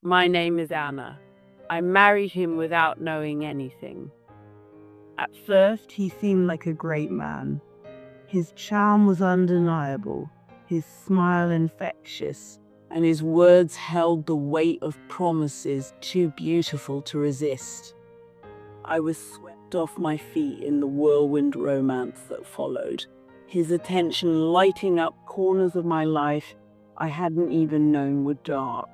My name is Anna. I married him without knowing anything. At first, he seemed like a great man. His charm was undeniable, his smile infectious, and his words held the weight of promises too beautiful to resist. I was swept off my feet in the whirlwind romance that followed, his attention lighting up corners of my life I hadn't even known were dark.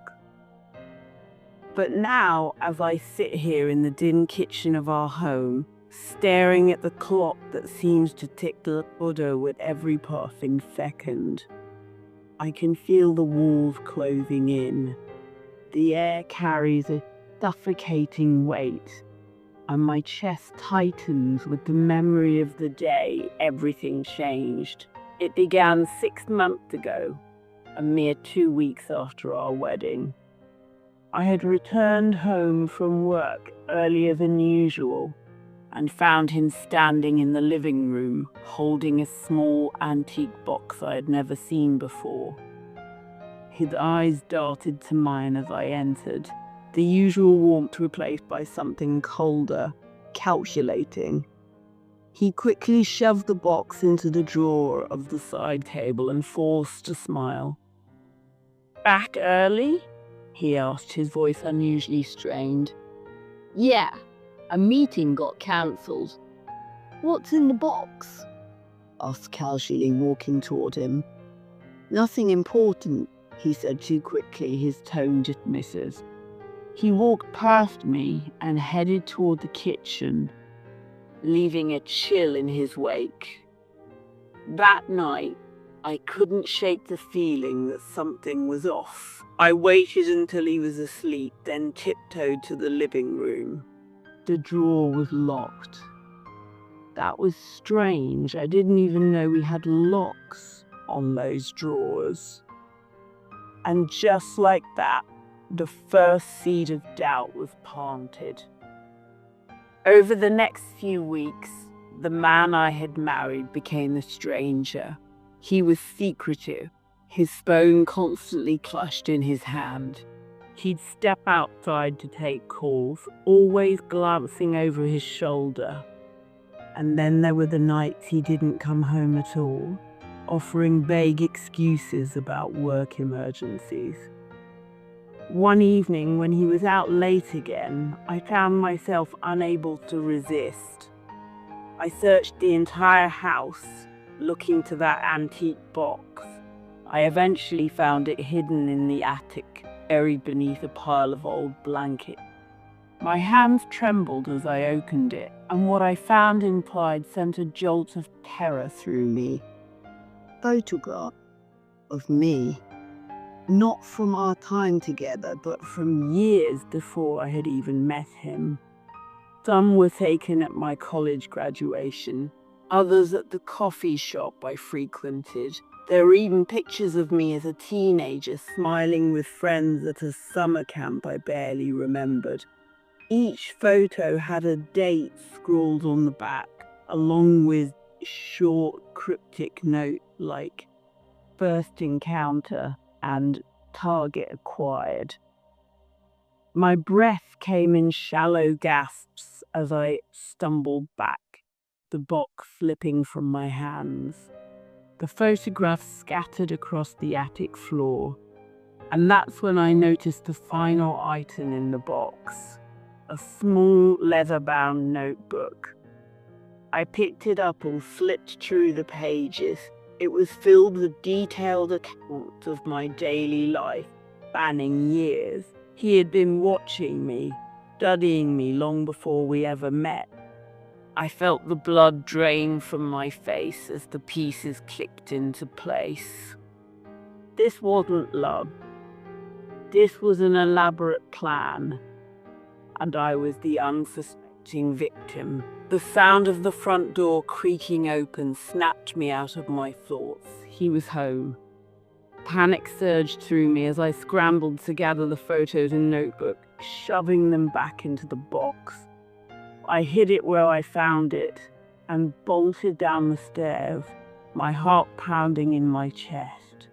But now, as I sit here in the dim kitchen of our home, staring at the clock that seems to tick the order with every passing second, I can feel the walls closing in. The air carries a suffocating weight, and my chest tightens with the memory of the day everything changed. It began 6 months ago, a mere 2 weeks after our wedding. I had returned home from work earlier than usual and found him standing in the living room, holding a small antique box I had never seen before. His eyes darted to mine as I entered, the usual warmth replaced by something colder, calculating. He quickly shoved the box into the drawer of the side table and forced a smile. "Back early?" he asked, his voice unusually strained. "Yeah, a meeting got cancelled." "What's in the box?" asked casually, walking toward him. "Nothing important," he said too quickly, his tone dismissive. He walked past me and headed toward the kitchen, leaving a chill in his wake. That night, I couldn't shake the feeling that something was off. I waited until he was asleep, then tiptoed to the living room. The drawer was locked. That was strange. I didn't even know we had locks on those drawers. And just like that, the first seed of doubt was planted. Over the next few weeks, the man I had married became a stranger. He was secretive, his phone constantly clutched in his hand. He'd step outside to take calls, always glancing over his shoulder. And then there were the nights he didn't come home at all, offering vague excuses about work emergencies. One evening, when he was out late again, I found myself unable to resist. I searched the entire house, looking for that antique box. I eventually found it hidden in the attic, buried beneath a pile of old blankets. My hands trembled as I opened it, and what I found inside sent a jolt of terror through me. Photograph of me. Not from our time together, but from years before I had even met him. Some were taken at my college graduation, others at the coffee shop I frequented. There were even pictures of me as a teenager smiling with friends at a summer camp I barely remembered. Each photo had a date scrawled on the back, along with a short cryptic note like "first encounter" and "target acquired." My breath came in shallow gasps as I stumbled back, the box slipping from my hands. The photographs scattered across the attic floor, and that's when I noticed the final item in the box, a small leather-bound notebook. I picked it up and flipped through the pages. It was filled with detailed accounts of my daily life, spanning years. He had been watching me, studying me long before we ever met. I felt the blood drain from my face as the pieces clicked into place. This wasn't love. This was an elaborate plan, and I was the unsuspecting victim. The sound of the front door creaking open snapped me out of my thoughts. He was home. Panic surged through me as I scrambled to gather the photos and notebook, shoving them back into the box. I hid it where I found it and bolted down the stairs, my heart pounding in my chest.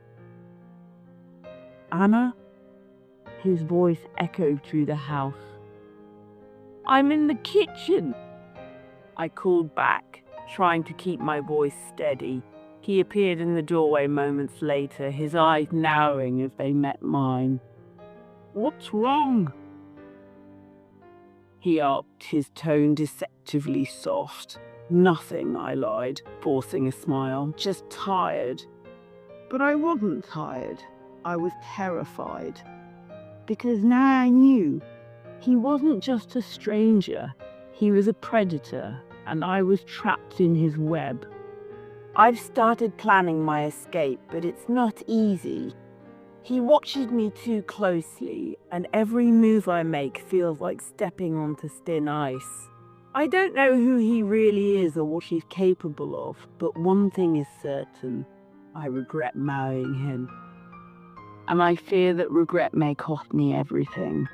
"Anna?" His voice echoed through the house. "I'm in the kitchen," I called back, trying to keep my voice steady. He appeared in the doorway moments later, his eyes narrowing as they met mine. "What's wrong?" he asked, his tone deceptively soft. "Nothing," I lied, forcing a smile. "Just tired." But I wasn't tired. I was terrified. Because now I knew he wasn't just a stranger. He was a predator, and I was trapped in his web. I've started planning my escape, but it's not easy. He watches me too closely, and every move I make feels like stepping onto thin ice. I don't know who he really is or what he's capable of, but one thing is certain: I regret marrying him. And I fear that regret may cost me everything.